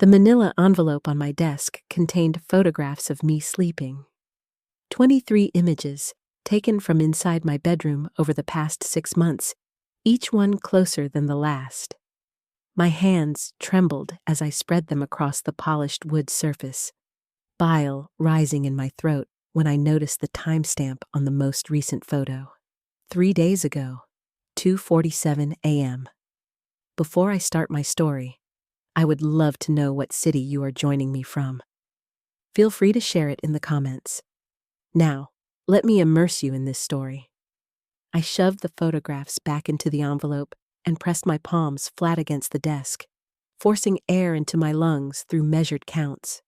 The manila envelope on my desk contained photographs of me sleeping. 23 images, taken from inside my bedroom over the past 6 months, each one closer than the last. My hands trembled as I spread them across the polished wood surface, bile rising in my throat when I noticed the timestamp on the most recent photo. 3 days ago, 2:47 a.m. Before I start my story, I would love to know what city you are joining me from. Feel free to share it in the comments. Now, let me immerse you in this story. I shoved the photographs back into the envelope and pressed my palms flat against the desk, forcing air into my lungs through measured counts.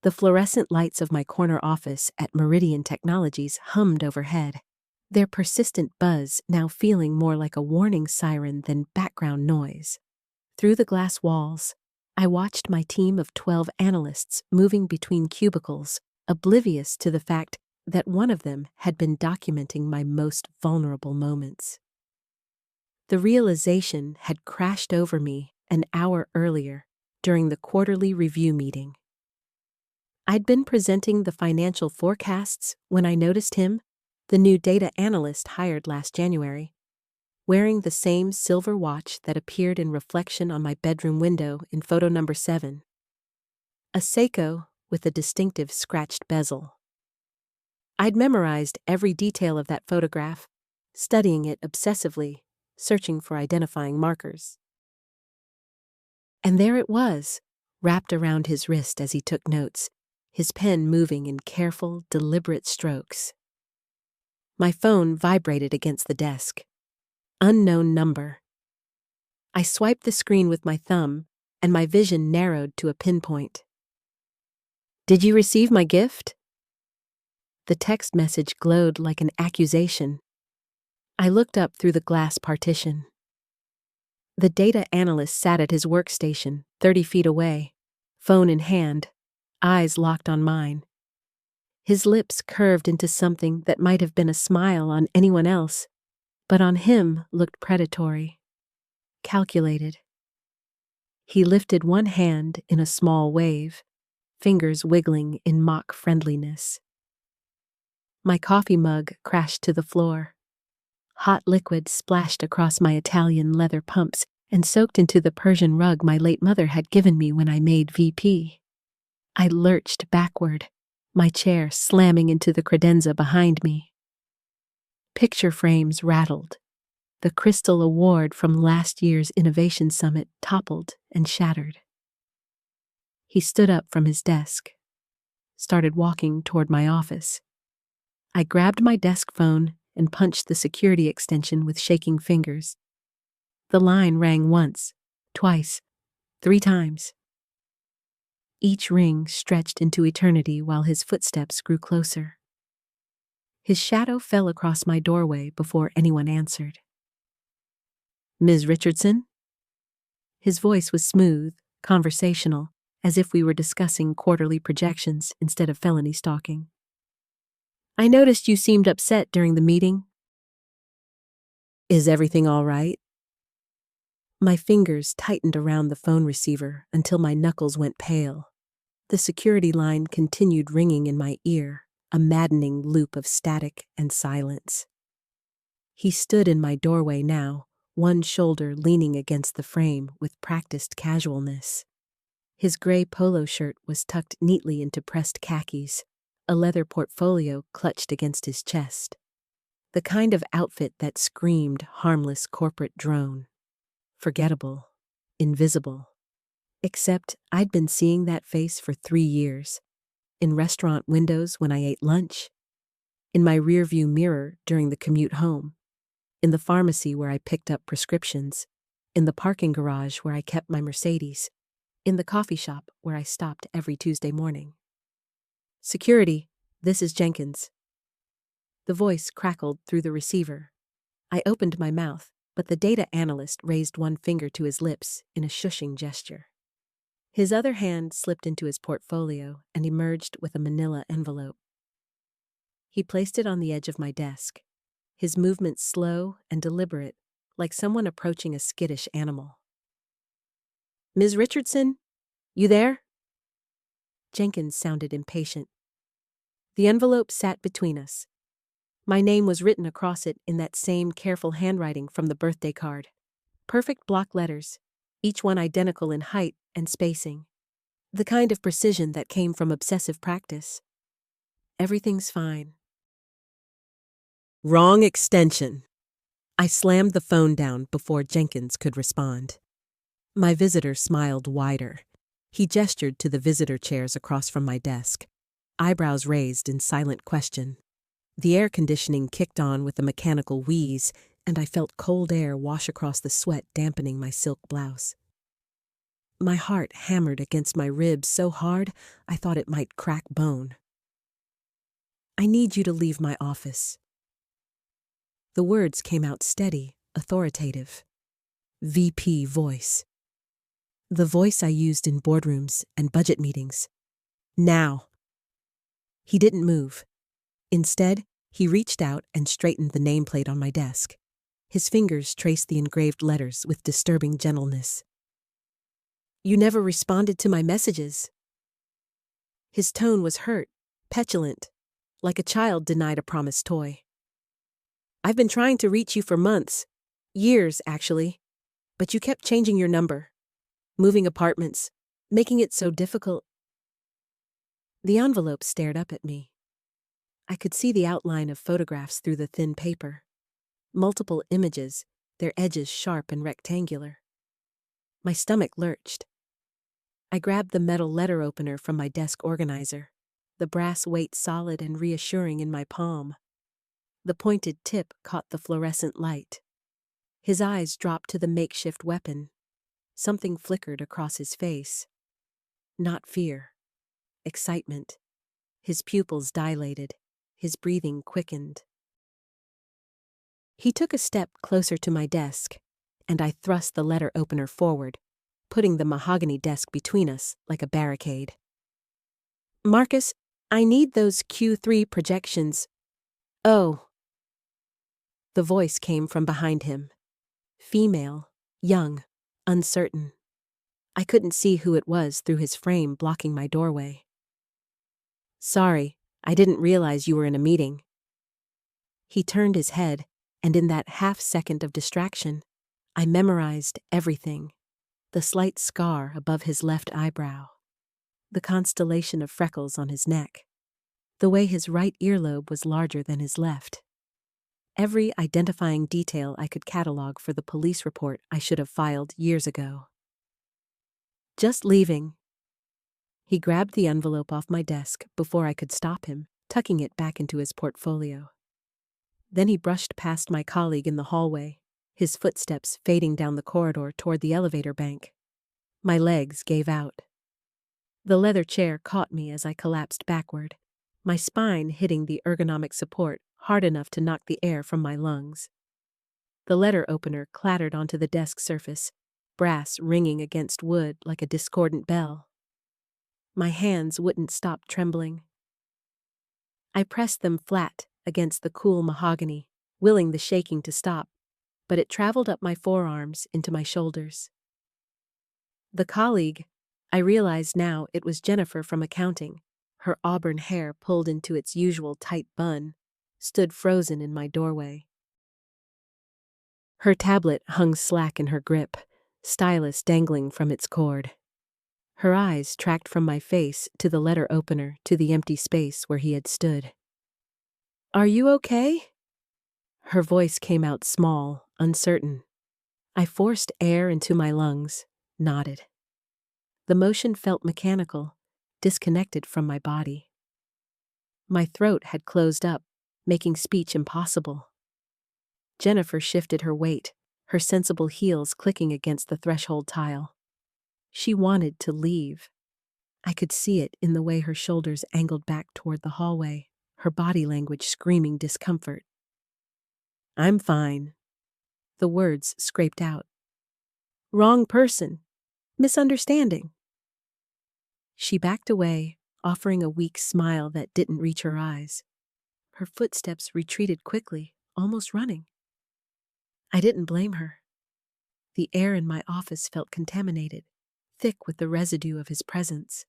The fluorescent lights of my corner office at Meridian Technologies hummed overhead, their persistent buzz now feeling more like a warning siren than background noise. Through the glass walls, I watched my team of 12 analysts moving between cubicles, oblivious to the fact that one of them had been documenting my most vulnerable moments. The realization had crashed over me an hour earlier during the quarterly review meeting. I'd been presenting the financial forecasts when I noticed him, the new data analyst hired last January, wearing the same silver watch that appeared in reflection on my bedroom window in photo number 7. A Seiko with a distinctive scratched bezel. I'd memorized every detail of that photograph, studying it obsessively, searching for identifying markers. And there it was, wrapped around his wrist as he took notes, his pen moving in careful, deliberate strokes. My phone vibrated against the desk. Unknown number. I swiped the screen with my thumb, and my vision narrowed to a pinpoint. "Did you receive my gift?" The text message glowed like an accusation. I looked up through the glass partition. The data analyst sat at his workstation, 30 feet away, phone in hand, eyes locked on mine. His lips curved into something that might have been a smile on anyone else, but on him looked predatory, calculated. He lifted one hand in a small wave, fingers wiggling in mock friendliness. My coffee mug crashed to the floor. Hot liquid splashed across my Italian leather pumps and soaked into the Persian rug my late mother had given me when I made VP. I lurched backward, my chair slamming into the credenza behind me. Picture frames rattled. The crystal award from last year's Innovation Summit toppled and shattered. He stood up from his desk, started walking toward my office. I grabbed my desk phone and punched the security extension with shaking fingers. The line rang once, twice, 3 times. Each ring stretched into eternity while his footsteps grew closer. His shadow fell across my doorway before anyone answered. "Ms. Richardson?" His voice was smooth, conversational, as if we were discussing quarterly projections instead of felony stalking. "I noticed you seemed upset during the meeting. Is everything all right?" My fingers tightened around the phone receiver until my knuckles went pale. The security line continued ringing in my ear, a maddening loop of static and silence. He stood in my doorway now, one shoulder leaning against the frame with practiced casualness. His gray polo shirt was tucked neatly into pressed khakis, a leather portfolio clutched against his chest. The kind of outfit that screamed harmless corporate drone. Forgettable, invisible. Except I'd been seeing that face for 3 years. In restaurant windows when I ate lunch. In my rearview mirror during the commute home. In the pharmacy where I picked up prescriptions. In the parking garage where I kept my Mercedes. In the coffee shop where I stopped every Tuesday morning. "Security, this is Jenkins." The voice crackled through the receiver. I opened my mouth, but the data analyst raised one finger to his lips in a shushing gesture. His other hand slipped into his portfolio and emerged with a manila envelope. He placed it on the edge of my desk, his movements slow and deliberate, like someone approaching a skittish animal. "Ms. Richardson, You there? Jenkins sounded impatient. The envelope sat between us. My name was written across it in that same careful handwriting from the birthday card. Perfect block letters, each one identical in height and spacing. The kind of precision that came from obsessive practice. Everything's fine. Wrong extension. I slammed the phone down before Jenkins could respond. My visitor smiled wider. He gestured to the visitor chairs across from my desk, eyebrows raised in silent question. The air conditioning kicked on with a mechanical wheeze, and I felt cold air wash across the sweat dampening my silk blouse. My heart hammered against my ribs so hard I thought it might crack bone. I need you to leave my office. The words came out steady, authoritative. VP voice. The voice I used in boardrooms and budget meetings. Now. He didn't move. Instead, he reached out and straightened the nameplate on my desk. His fingers traced the engraved letters with disturbing gentleness. You never responded to my messages. His tone was hurt, petulant, like a child denied a promised toy. I've been trying to reach you for months, years actually, but you kept changing your number, moving apartments, making it so difficult. The envelope stared up at me. I could see the outline of photographs through the thin paper. Multiple images, their edges sharp and rectangular. My stomach lurched. I grabbed the metal letter opener from my desk organizer, the brass weight solid and reassuring in my palm. The pointed tip caught the fluorescent light. His eyes dropped to the makeshift weapon. Something flickered across his face. Not fear. Excitement. His pupils dilated. His breathing quickened. He took a step closer to my desk, and I thrust the letter opener forward, putting the mahogany desk between us like a barricade. Marcus, I need those Q3 projections. Oh. The voice came from behind him. Female, young, uncertain. I couldn't see who it was through his frame blocking my doorway. Sorry, I didn't realize you were in a meeting. He turned his head, and in that half-second of distraction, I memorized everything. The slight scar above his left eyebrow. The constellation of freckles on his neck. The way his right earlobe was larger than his left. Every identifying detail I could catalog for the police report I should have filed years ago. Just leaving. He grabbed the envelope off my desk before I could stop him, tucking it back into his portfolio. Then he brushed past my colleague in the hallway, his footsteps fading down the corridor toward the elevator bank. My legs gave out. The leather chair caught me as I collapsed backward, my spine hitting the ergonomic support hard enough to knock the air from my lungs. The letter opener clattered onto the desk surface, brass ringing against wood like a discordant bell. My hands wouldn't stop trembling. I pressed them flat against the cool mahogany, willing the shaking to stop, but it traveled up my forearms into my shoulders. The colleague, I realized now it was Jennifer from accounting, her auburn hair pulled into its usual tight bun, stood frozen in my doorway. Her tablet hung slack in her grip, stylus dangling from its cord. Her eyes tracked from my face to the letter opener to the empty space where he had stood. Are you okay? Her voice came out small, uncertain. I forced air into my lungs, nodded. The motion felt mechanical, disconnected from my body. My throat had closed up, making speech impossible. Jennifer shifted her weight, her sensible heels clicking against the threshold tile. She wanted to leave. I could see it in the way her shoulders angled back toward the hallway, her body language screaming discomfort. I'm fine. The words scraped out. Wrong person. Misunderstanding. She backed away, offering a weak smile that didn't reach her eyes. Her footsteps retreated quickly, almost running. I didn't blame her. The air in my office felt contaminated, thick with the residue of his presence.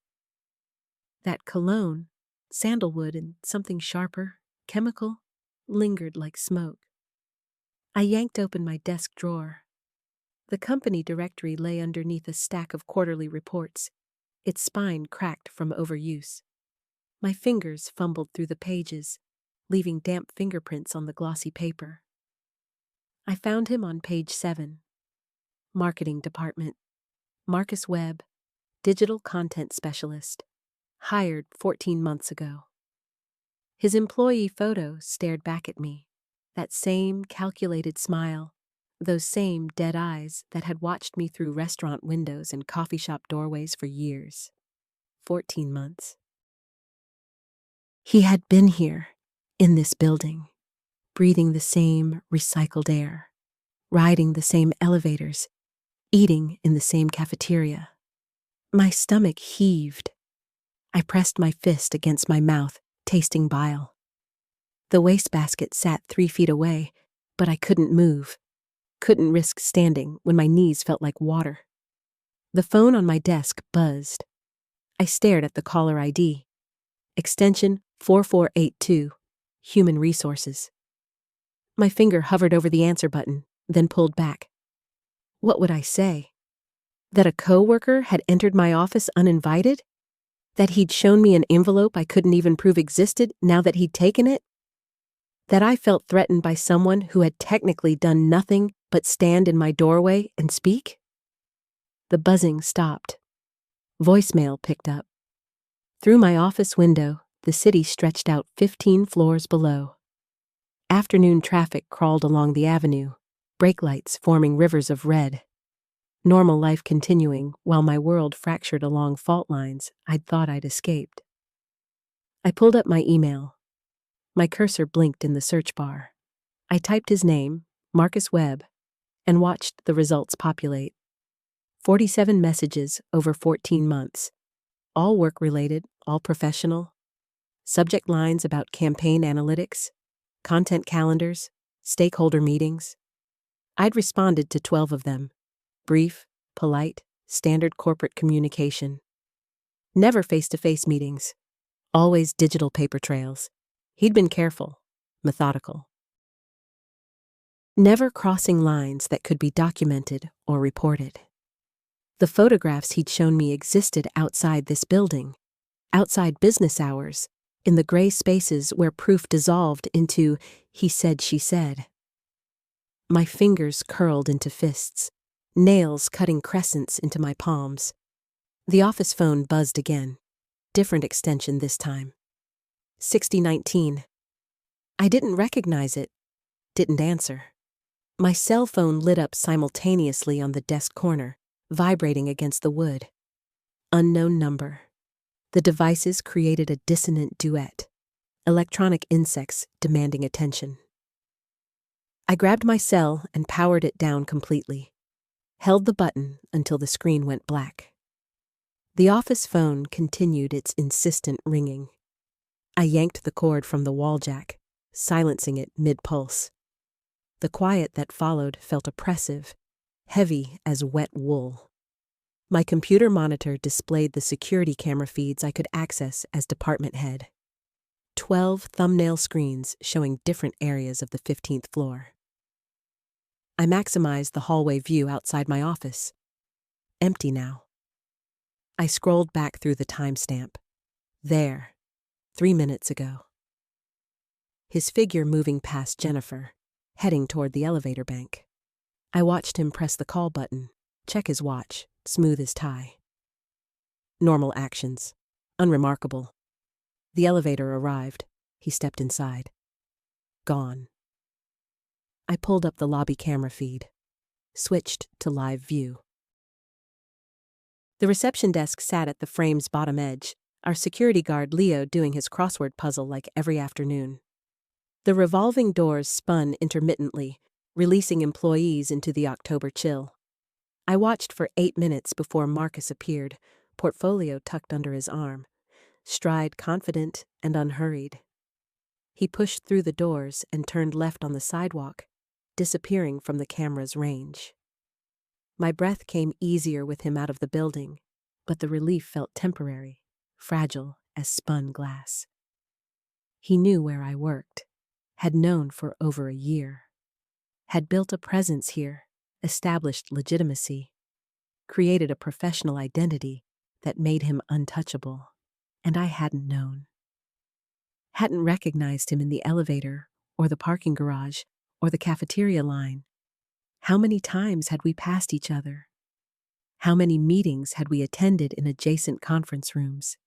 That cologne, sandalwood and something sharper, chemical, lingered like smoke. I yanked open my desk drawer. The company directory lay underneath a stack of quarterly reports, its spine cracked from overuse. My fingers fumbled through the pages, leaving damp fingerprints on the glossy paper. I found him on page 7. Marketing Department. Marcus Webb, Digital Content Specialist. Hired 14 months ago. His employee photo stared back at me. That same calculated smile, those same dead eyes that had watched me through restaurant windows and coffee shop doorways for years. 14 months. He had been here, in this building, breathing the same recycled air, riding the same elevators, eating in the same cafeteria. My stomach heaved. I pressed my fist against my mouth, tasting bile. The wastebasket sat 3 feet away, but I couldn't move. Couldn't risk standing when my knees felt like water. The phone on my desk buzzed. I stared at the caller ID. Extension 4482, Human Resources. My finger hovered over the answer button, then pulled back. What would I say? That a coworker had entered my office uninvited? That he'd shown me an envelope I couldn't even prove existed now that he'd taken it? That I felt threatened by someone who had technically done nothing but stand in my doorway and speak? The buzzing stopped. Voicemail picked up. Through my office window, the city stretched out 15 floors below. Afternoon traffic crawled along the avenue, brake lights forming rivers of red. Normal life continuing while my world fractured along fault lines I'd thought I'd escaped. I pulled up my email. My cursor blinked in the search bar. I typed his name, Marcus Webb, and watched the results populate. 47 messages over 14 months. All work-related, all professional. Subject lines about campaign analytics, content calendars, stakeholder meetings. I'd responded to 12 of them. Brief, polite, standard corporate communication. Never face-to-face meetings. Always digital paper trails. He'd been careful, methodical. Never crossing lines that could be documented or reported. The photographs he'd shown me existed outside this building, outside business hours, in the gray spaces where proof dissolved into he said, she said. My fingers curled into fists, nails cutting crescents into my palms. The office phone buzzed again. Different extension this time. 6019. I didn't recognize it. Didn't answer. My cell phone lit up simultaneously on the desk corner, vibrating against the wood. Unknown number. The devices created a dissonant duet. Electronic insects demanding attention. I grabbed my cell and powered it down completely. Held the button until the screen went black. The office phone continued its insistent ringing. I yanked the cord from the wall jack, silencing it mid-pulse. The quiet that followed felt oppressive, heavy as wet wool. My computer monitor displayed the security camera feeds I could access as department head. 12 thumbnail screens showing different areas of the 15th floor. I maximized the hallway view outside my office. Empty now. I scrolled back through the timestamp. There, 3 minutes ago. His figure moving past Jennifer, heading toward the elevator bank. I watched him press the call button, check his watch, smooth his tie. Normal actions. Unremarkable. The elevator arrived. He stepped inside. Gone. I pulled up the lobby camera feed. Switched to live view. The reception desk sat at the frame's bottom edge, our security guard Leo doing his crossword puzzle like every afternoon. The revolving doors spun intermittently, releasing employees into the October chill. I watched for 8 minutes before Marcus appeared, portfolio tucked under his arm, stride confident and unhurried. He pushed through the doors and turned left on the sidewalk, disappearing from the camera's range. My breath came easier with him out of the building, but the relief felt temporary, fragile as spun glass. He knew where I worked, had known for over a year, had built a presence here, established legitimacy, created a professional identity that made him untouchable, and I hadn't known. Hadn't recognized him in the elevator, or the parking garage, or the cafeteria line. How many times had we passed each other? How many meetings had we attended in adjacent conference rooms?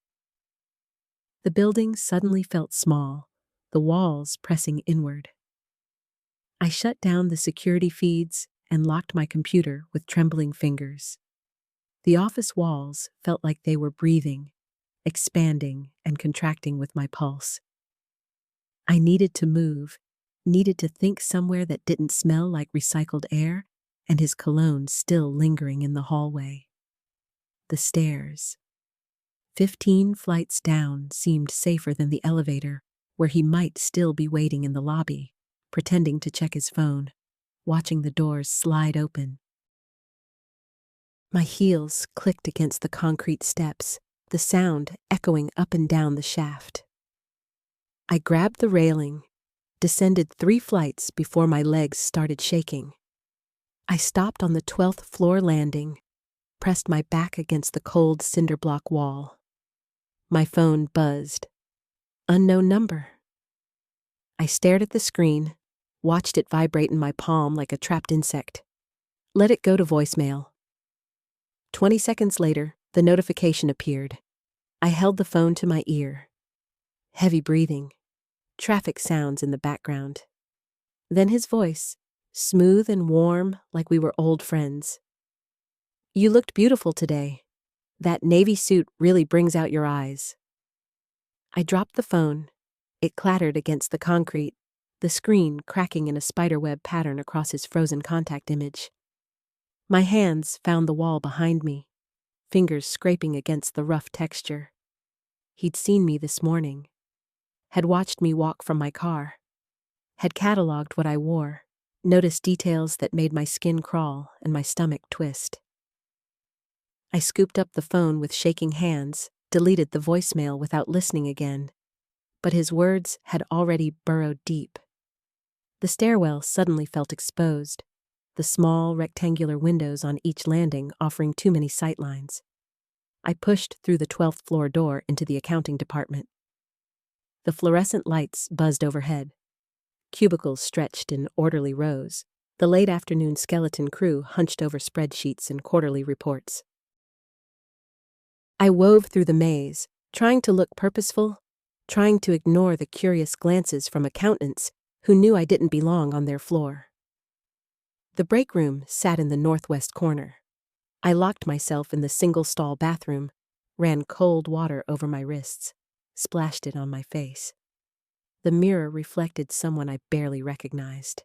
The building suddenly felt small, the walls pressing inward. I shut down the security feeds and locked my computer with trembling fingers. The office walls felt like they were breathing, expanding and contracting with my pulse. I needed to move, needed to think somewhere that didn't smell like recycled air and his cologne still lingering in the hallway. The stairs. 15 flights down seemed safer than the elevator, where he might still be waiting in the lobby, pretending to check his phone, watching the doors slide open. My heels clicked against the concrete steps, the sound echoing up and down the shaft. I grabbed the railing, descended 3 flights before my legs started shaking. I stopped on the 12th floor landing, pressed my back against the cold cinder block wall. My phone buzzed. Unknown number. I stared at the screen, watched it vibrate in my palm like a trapped insect. Let it go to voicemail. 20 seconds later, the notification appeared. I held the phone to my ear. Heavy breathing. Traffic sounds in the background. Then his voice, smooth and warm like we were old friends. You looked beautiful today. That navy suit really brings out your eyes. I dropped the phone. It clattered against the concrete, the screen cracking in a spiderweb pattern across his frozen contact image. My hands found the wall behind me, fingers scraping against the rough texture. He'd seen me this morning, had watched me walk from my car, had cataloged what I wore, noticed details that made my skin crawl and my stomach twist. I scooped up the phone with shaking hands, deleted the voicemail without listening again, but his words had already burrowed deep. The stairwell suddenly felt exposed, the small rectangular windows on each landing offering too many sightlines. I pushed through the 12th floor door into the accounting department. The fluorescent lights buzzed overhead. Cubicles stretched in orderly rows, the late afternoon skeleton crew hunched over spreadsheets and quarterly reports. I wove through the maze, trying to look purposeful, trying to ignore the curious glances from accountants who knew I didn't belong on their floor. The break room sat in the northwest corner. I locked myself in the single-stall bathroom, ran cold water over my wrists, splashed it on my face. The mirror reflected someone I barely recognized.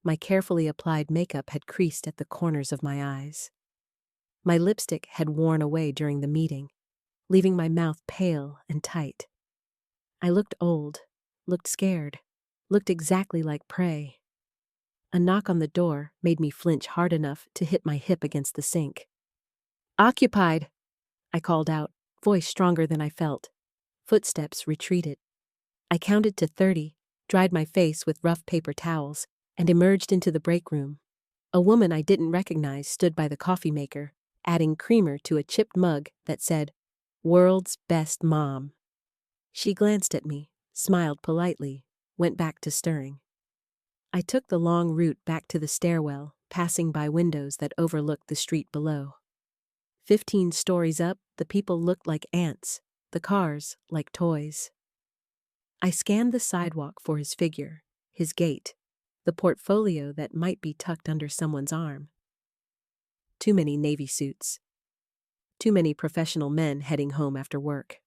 My carefully applied makeup had creased at the corners of my eyes. My lipstick had worn away during the meeting, leaving my mouth pale and tight. I looked old, looked scared, looked exactly like prey. A knock on the door made me flinch hard enough to hit my hip against the sink. "Occupied," I called out, voice stronger than I felt. Footsteps retreated. I counted to 30, dried my face with rough paper towels, and emerged into the break room. A woman I didn't recognize stood by the coffee maker, adding creamer to a chipped mug that said, "World's Best Mom." She glanced at me, smiled politely, went back to stirring. I took the long route back to the stairwell, passing by windows that overlooked the street below. 15 stories up, the people looked like ants, the cars like toys. I scanned the sidewalk for his figure, his gait, the portfolio that might be tucked under someone's arm. Too many navy suits. Too many professional men heading home after work.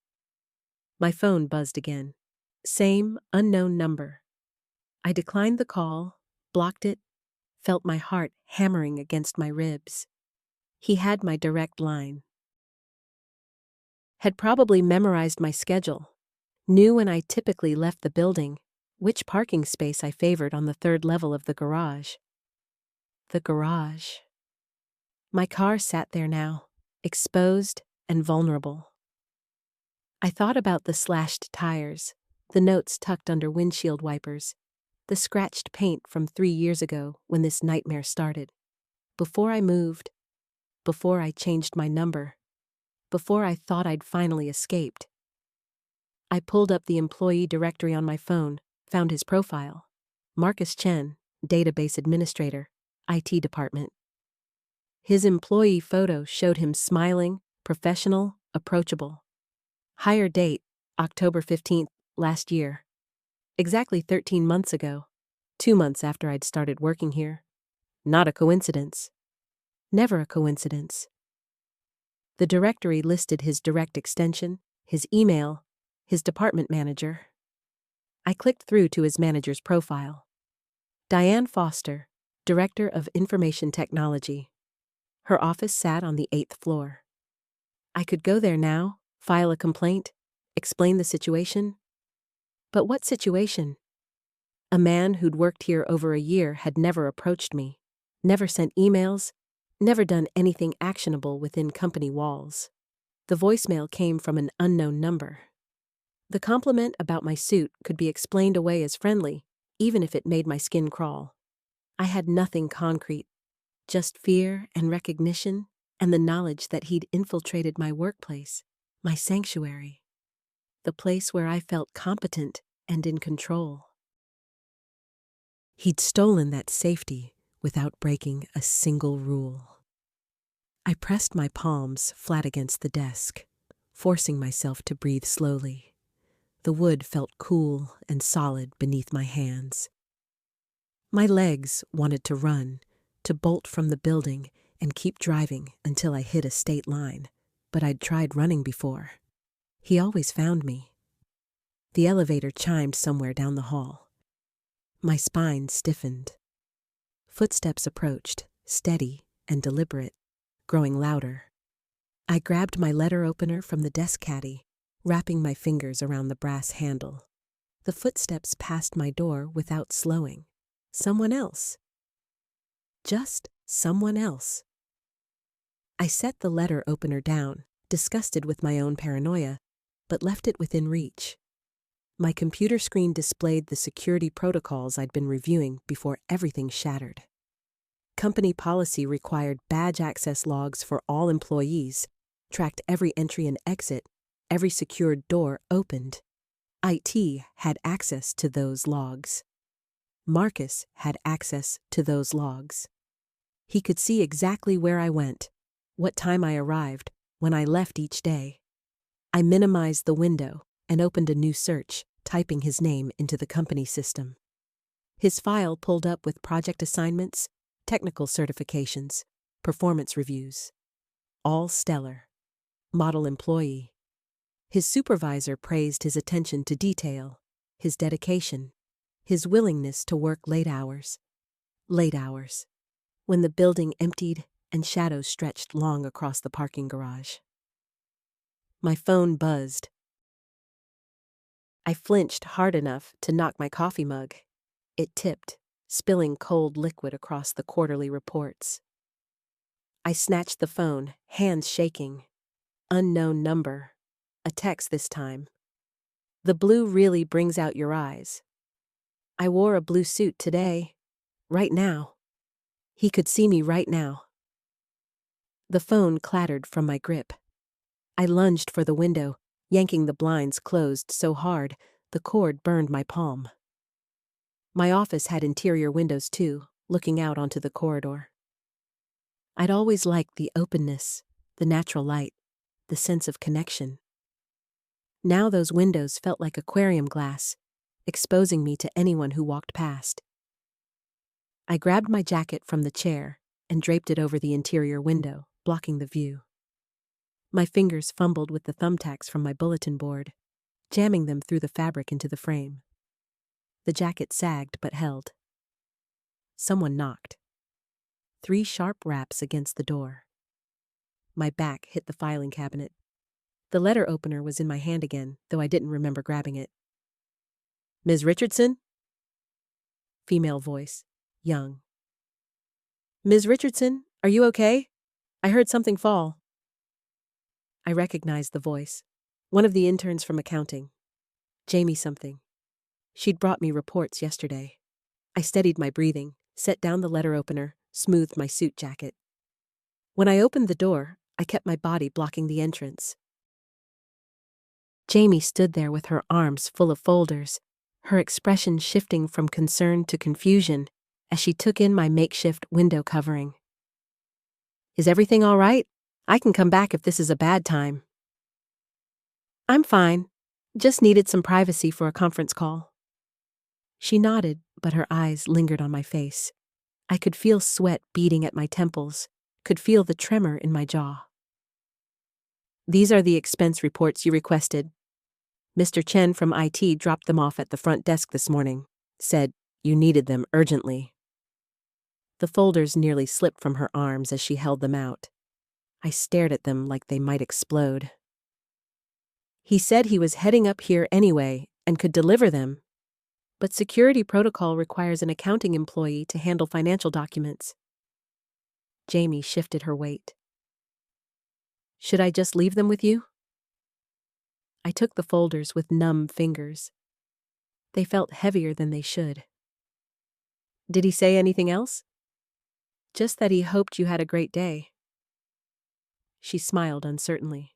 My phone buzzed again. Same unknown number. I declined the call, blocked it, felt my heart hammering against my ribs. He had my direct line. Had probably memorized my schedule, knew when I typically left the building, which parking space I favored on the 3rd level of the garage. The garage. My car sat there now, exposed and vulnerable. I thought about the slashed tires, the notes tucked under windshield wipers, the scratched paint from 3 years ago when this nightmare started. Before I moved, before I changed my number, before I thought I'd finally escaped. I pulled up the employee directory on my phone, found his profile. Marcus Chen, database administrator, IT department. His employee photo showed him smiling, professional, approachable. Hire date, October 15th, last year. Exactly 13 months ago. 2 months after I'd started working here. Not a coincidence. Never a coincidence. The directory listed his direct extension, his email, his department manager. I clicked through to his manager's profile. Diane Foster, Director of Information Technology. Her office sat on the 8th floor. I could go there now, file a complaint, explain the situation. But what situation? A man who'd worked here over a year had never approached me, never sent emails, never done anything actionable within company walls. The voicemail came from an unknown number. The compliment about my suit could be explained away as friendly, even if it made my skin crawl. I had nothing concrete, just fear and recognition and the knowledge that he'd infiltrated my workplace, my sanctuary, the place where I felt competent and in control. He'd stolen that safety without breaking a single rule. I pressed my palms flat against the desk, forcing myself to breathe slowly. The wood felt cool and solid beneath my hands. My legs wanted to run, to bolt from the building and keep driving until I hit a state line, but I'd tried running before. He always found me. The elevator chimed somewhere down the hall. My spine stiffened. Footsteps approached, steady and deliberate, growing louder. I grabbed my letter opener from the desk caddy, wrapping my fingers around the brass handle. The footsteps passed my door without slowing. Someone else. Just someone else. I set the letter opener down, disgusted with my own paranoia, but left it within reach. My computer screen displayed the security protocols I'd been reviewing before everything shattered. Company policy required badge access logs for all employees, tracked every entry and exit, every secured door opened. IT had access to those logs. Marcus had access to those logs. He could see exactly where I went, what time I arrived, when I left each day. I minimized the window and opened a new search, typing his name into the company system. His file pulled up with project assignments, technical certifications, performance reviews. All stellar. Model employee. His supervisor praised his attention to detail, his dedication, his willingness to work late hours. Late hours. When the building emptied and shadows stretched long across the parking garage. My phone buzzed. I flinched hard enough to knock my coffee mug. It tipped, spilling cold liquid across the quarterly reports. I snatched the phone, hands shaking. Unknown number. A text this time. The blue really brings out your eyes. I wore a blue suit today. Right now. He could see me right now. The phone clattered from my grip. I lunged for the window, yanking the blinds closed so hard the cord burned my palm. My office had interior windows too, looking out onto the corridor. I'd always liked the openness, the natural light, the sense of connection. Now those windows felt like aquarium glass, exposing me to anyone who walked past. I grabbed my jacket from the chair and draped it over the interior window, blocking the view. My fingers fumbled with the thumbtacks from my bulletin board, jamming them through the fabric into the frame. The jacket sagged but held. Someone knocked. 3 sharp raps against the door. My back hit the filing cabinet. The letter opener was in my hand again, though I didn't remember grabbing it. Ms. Richardson? Female voice, young. Ms. Richardson, are you okay? I heard something fall. I recognized the voice. One of the interns from accounting. Jamie something. She'd brought me reports yesterday. I steadied my breathing, set down the letter opener, smoothed my suit jacket. When I opened the door, I kept my body blocking the entrance. Jamie stood there with her arms full of folders, her expression shifting from concern to confusion as she took in my makeshift window covering. Is everything all right? I can come back if this is a bad time. I'm fine. Just needed some privacy for a conference call. She nodded, but her eyes lingered on my face. I could feel sweat beating at my temples, could feel the tremor in my jaw. These are the expense reports you requested. Mr. Chen from IT dropped them off at the front desk this morning, said you needed them urgently. The folders nearly slipped from her arms as she held them out. I stared at them like they might explode. He said he was heading up here anyway and could deliver them, but security protocol requires an accounting employee to handle financial documents. Jamie shifted her weight. Should I just leave them with you? I took the folders with numb fingers. They felt heavier than they should. Did he say anything else? Just that he hoped you had a great day. She smiled uncertainly.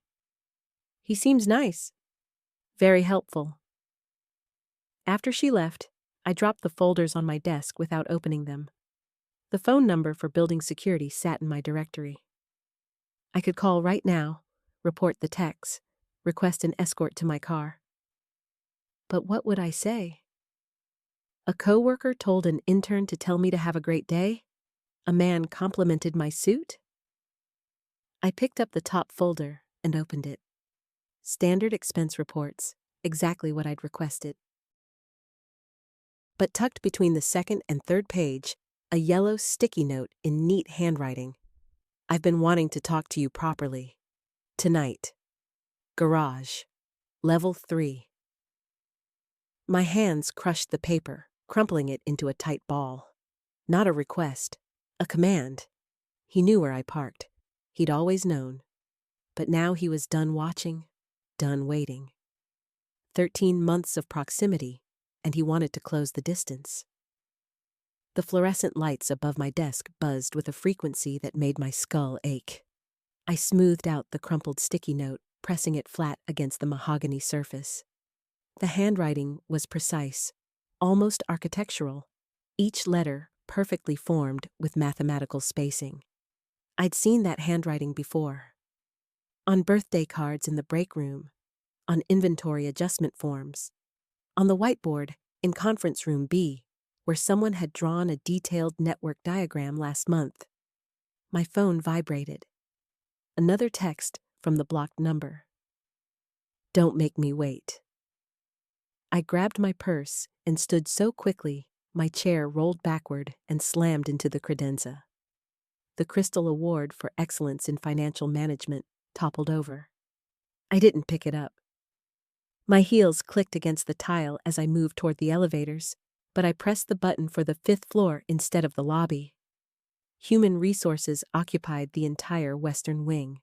He seems nice. Very helpful. After she left, I dropped the folders on my desk without opening them. The phone number for building security sat in my directory. I could call right now, report the techs, request an escort to my car. But what would I say? A coworker told an intern to tell me to have a great day? A man complimented my suit? I picked up the top folder and opened it. Standard expense reports, exactly what I'd requested. But tucked between the second and third page, a yellow sticky note in neat handwriting. I've been wanting to talk to you properly. Tonight. Garage. Level 3. My hands crushed the paper, crumpling it into a tight ball. Not a request, a command. He knew where I parked. He'd always known. But now he was done watching, done waiting. 13 months of proximity, and he wanted to close the distance. The fluorescent lights above my desk buzzed with a frequency that made my skull ache. I smoothed out the crumpled sticky note, pressing it flat against the mahogany surface. The handwriting was precise, almost architectural, each letter perfectly formed with mathematical spacing. I'd seen that handwriting before. On birthday cards in the break room, on inventory adjustment forms, on the whiteboard in conference room B, where someone had drawn a detailed network diagram last month. My phone vibrated. Another text from the blocked number. Don't make me wait. I grabbed my purse and stood so quickly, my chair rolled backward and slammed into the credenza. The Crystal Award for Excellence in Financial Management toppled over. I didn't pick it up. My heels clicked against the tile as I moved toward the elevators, but I pressed the button for the 5th floor instead of the lobby. Human resources occupied the entire western wing.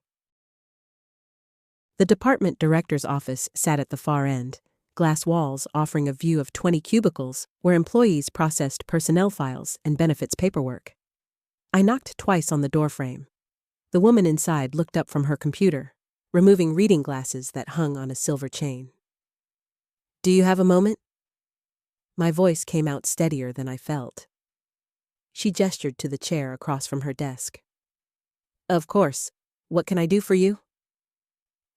The department director's office sat at the far end, glass walls offering a view of 20 cubicles where employees processed personnel files and benefits paperwork. I knocked twice on the doorframe. The woman inside looked up from her computer, removing reading glasses that hung on a silver chain. Do you have a moment? My voice came out steadier than I felt. She gestured to the chair across from her desk. Of course. What can I do for you?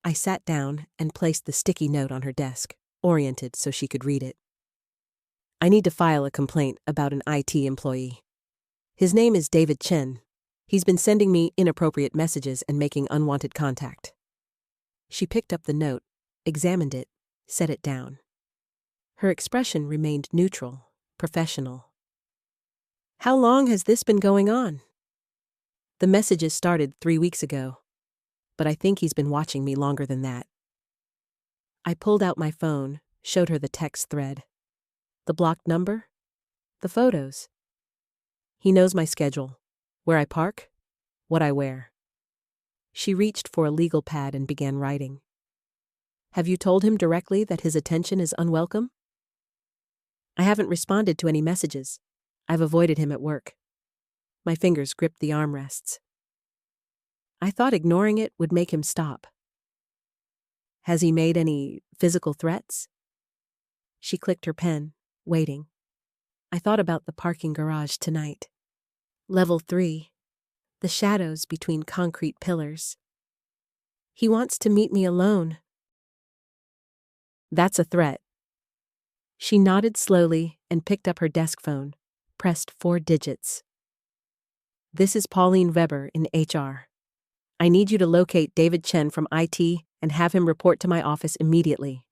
I sat down and placed the sticky note on her desk, oriented so she could read it. I need to file a complaint about an IT employee. His name is David Chen. He's been sending me inappropriate messages and making unwanted contact. She picked up the note, examined it, set it down. Her expression remained neutral, professional. How long has this been going on? The messages started 3 weeks ago, but I think he's been watching me longer than that. I pulled out my phone, showed her the text thread. The blocked number? The photos. He knows my schedule, where I park, what I wear. She reached for a legal pad and began writing. Have you told him directly that his attention is unwelcome? I haven't responded to any messages. I've avoided him at work. My fingers gripped the armrests. I thought ignoring it would make him stop. Has he made any physical threats? She clicked her pen, waiting. I thought about the parking garage tonight. Level 3. The shadows between concrete pillars. He wants to meet me alone. That's a threat. She nodded slowly and picked up her desk phone, pressed 4 digits. This is Pauline Weber in HR. I need you to locate David Chen from IT and have him report to my office immediately.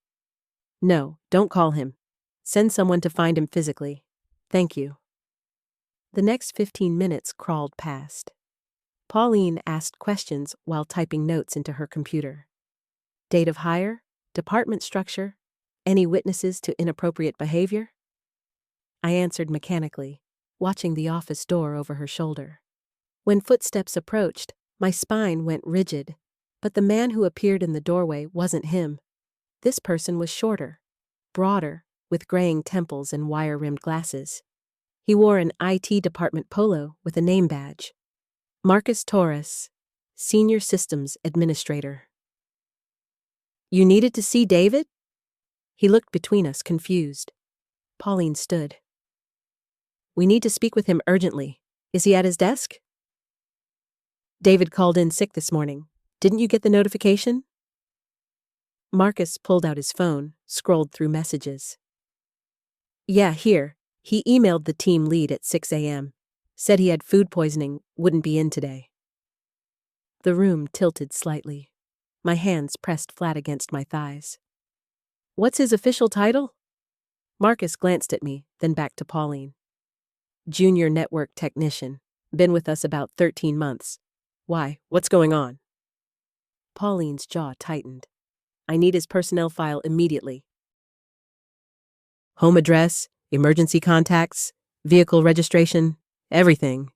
No, don't call him. Send someone to find him physically. Thank you. The next 15 minutes crawled past. Pauline asked questions while typing notes into her computer. Date of hire, department structure, any witnesses to inappropriate behavior? I answered mechanically, watching the office door over her shoulder. When footsteps approached, my spine went rigid, but the man who appeared in the doorway wasn't him. This person was shorter, broader, with graying temples and wire-rimmed glasses. He wore an IT department polo with a name badge. Marcus Torres, Senior Systems Administrator. You needed to see David? He looked between us, confused. Pauline stood. We need to speak with him urgently. Is he at his desk? David called in sick this morning. Didn't you get the notification? Marcus pulled out his phone, scrolled through messages. Yeah, here. He emailed the team lead at 6 a.m. Said he had food poisoning, wouldn't be in today. The room tilted slightly. My hands pressed flat against my thighs. What's his official title? Marcus glanced at me, then back to Pauline. Junior network technician. Been with us about 13 months. Why? What's going on? Pauline's jaw tightened. I need his personnel file immediately. Home address, emergency contacts, vehicle registration, everything.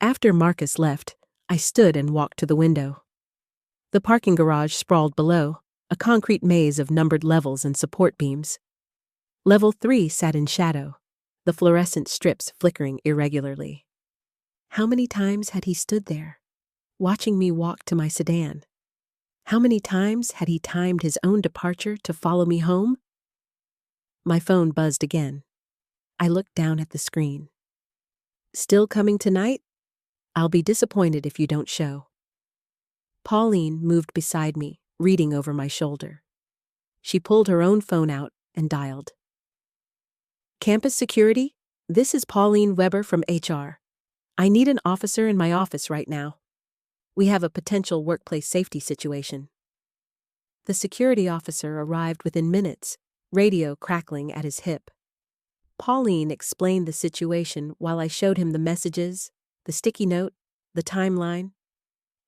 After Marcus left, I stood and walked to the window. The parking garage sprawled below, a concrete maze of numbered levels and support beams. Level 3 sat in shadow, the fluorescent strips flickering irregularly. How many times had he stood there, watching me walk to my sedan? How many times had he timed his own departure to follow me home? My phone buzzed again. I looked down at the screen. Still coming tonight? I'll be disappointed if you don't show. Pauline moved beside me, reading over my shoulder. She pulled her own phone out and dialed. Campus security? This is Pauline Weber from HR. I need an officer in my office right now. We have a potential workplace safety situation. The security officer arrived within minutes, radio crackling at his hip. Pauline explained the situation while I showed him the messages, the sticky note, the timeline.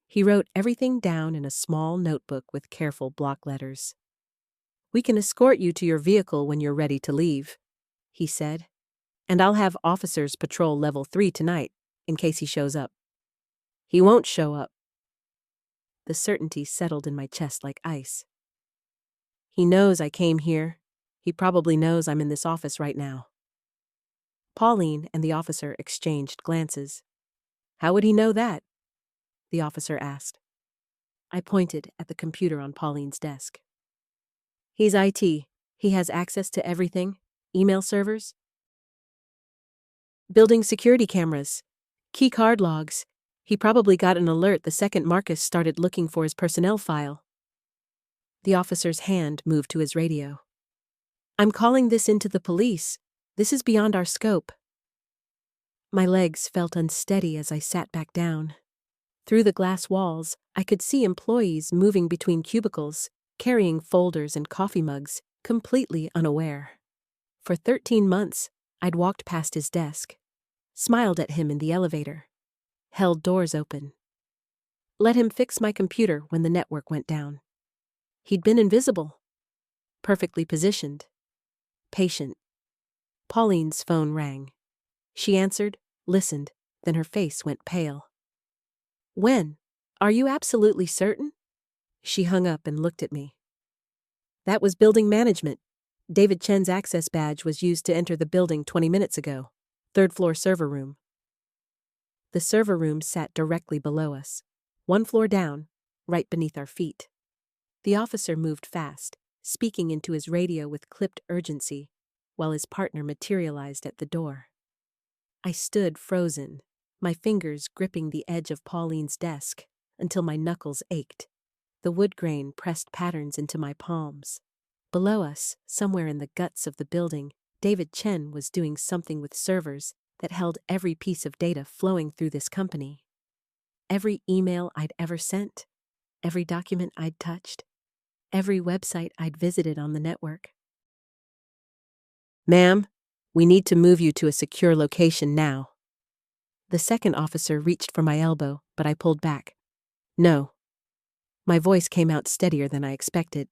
He wrote everything down in a small notebook with careful block letters. We can escort you to your vehicle when you're ready to leave, he said, and I'll have officers patrol level 3 tonight, in case he shows up. He won't show up. The certainty settled in my chest like ice. He knows I came here. He probably knows I'm in this office right now. Pauline and the officer exchanged glances. How would he know that? The officer asked. I pointed at the computer on Pauline's desk. He's IT. He has access to everything. Email servers. Building security cameras. Key card logs. He probably got an alert the second Marcus started looking for his personnel file. The officer's hand moved to his radio. I'm calling this into the police. This is beyond our scope. My legs felt unsteady as I sat back down. Through the glass walls, I could see employees moving between cubicles, carrying folders and coffee mugs, completely unaware. For 13 months, I'd walked past his desk, smiled at him in the elevator, held doors open. Let him fix my computer when the network went down. He'd been invisible, perfectly positioned, patient. Pauline's phone rang. She answered, listened, then her face went pale. When? Are you absolutely certain? She hung up and looked at me. That was building management. David Chen's access badge was used to enter the building 20 minutes ago. Third floor server room. The server room sat directly below us, one floor down, right beneath our feet. The officer moved fast, speaking into his radio with clipped urgency, while his partner materialized at the door. I stood frozen, my fingers gripping the edge of Pauline's desk until my knuckles ached. The wood grain pressed patterns into my palms. Below us, somewhere in the guts of the building, David Chen was doing something with servers that held every piece of data flowing through this company. Every email I'd ever sent, every document I'd touched, every website I'd visited on the network. Ma'am, we need to move you to a secure location now. The second officer reached for my elbow, but I pulled back. No. My voice came out steadier than I expected.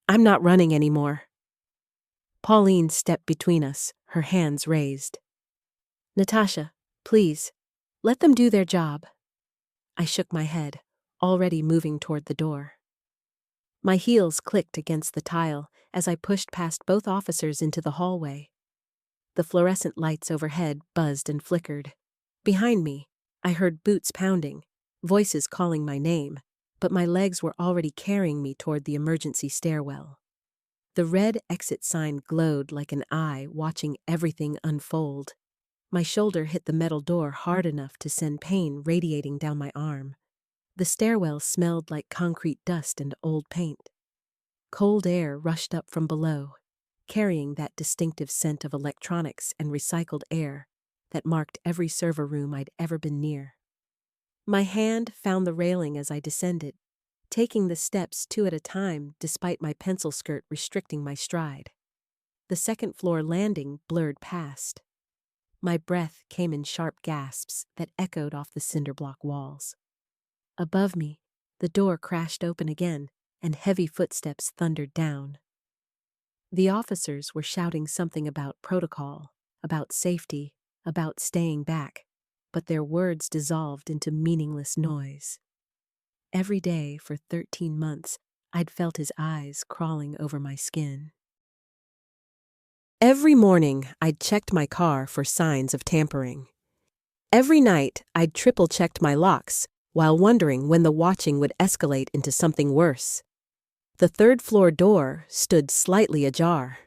I'm not running anymore. Pauline stepped between us, her hands raised. Natasha, please, let them do their job. I shook my head, already moving toward the door. My heels clicked against the tile as I pushed past both officers into the hallway. The fluorescent lights overhead buzzed and flickered. Behind me, I heard boots pounding, voices calling my name, but my legs were already carrying me toward the emergency stairwell. The red exit sign glowed like an eye watching everything unfold. My shoulder hit the metal door hard enough to send pain radiating down my arm. The stairwell smelled like concrete dust and old paint. Cold air rushed up from below, carrying that distinctive scent of electronics and recycled air that marked every server room I'd ever been near. My hand found the railing as I descended, taking the steps 2 at a time despite my pencil skirt restricting my stride. The second floor landing blurred past. My breath came in sharp gasps that echoed off the cinder block walls. Above me, the door crashed open again, and heavy footsteps thundered down. The officers were shouting something about protocol, about safety, about staying back, but their words dissolved into meaningless noise. Every day for 13 months, I'd felt his eyes crawling over my skin. Every morning, I'd checked my car for signs of tampering. Every night, I'd triple-checked my locks while wondering when the watching would escalate into something worse. The third-floor door stood slightly ajar.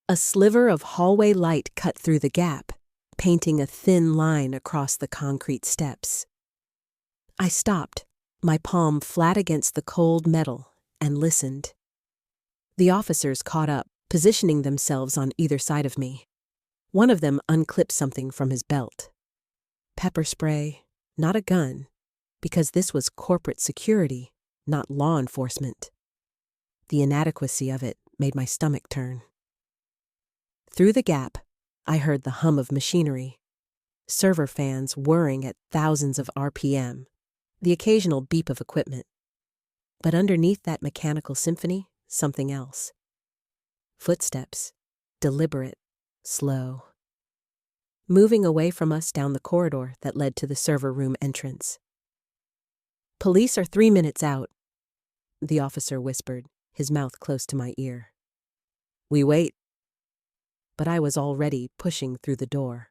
A sliver of hallway light cut through the gap, painting a thin line across the concrete steps. I stopped, my palm flat against the cold metal, and listened. The officers caught up, positioning themselves on either side of me. One of them unclipped something from his belt. Pepper spray, not a gun, because this was corporate security, not law enforcement. The inadequacy of it made my stomach turn. Through the gap, I heard the hum of machinery, server fans whirring at thousands of RPM, the occasional beep of equipment. But underneath that mechanical symphony, something else. Footsteps, deliberate, slow. Moving away from us down the corridor that led to the server room entrance. Police are 3 minutes out, the officer whispered, his mouth close to my ear. We wait. But I was already pushing through the door.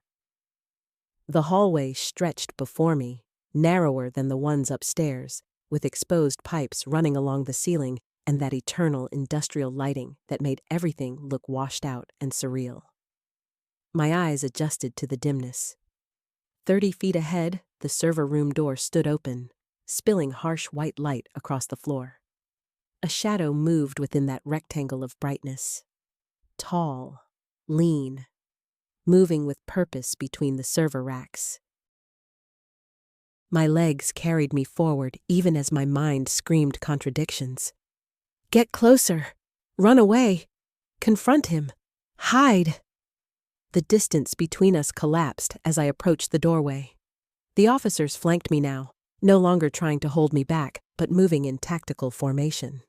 The hallway stretched before me, narrower than the ones upstairs, with exposed pipes running along the ceiling and that eternal industrial lighting that made everything look washed out and surreal. My eyes adjusted to the dimness. 30 feet ahead, the server room door stood open, spilling harsh white light across the floor. A shadow moved within that rectangle of brightness. Tall, lean, moving with purpose between the server racks. My legs carried me forward even as my mind screamed contradictions. Get closer. Run away. Confront him. Hide. The distance between us collapsed as I approached the doorway. The officers flanked me now, no longer trying to hold me back, but moving in tactical formation.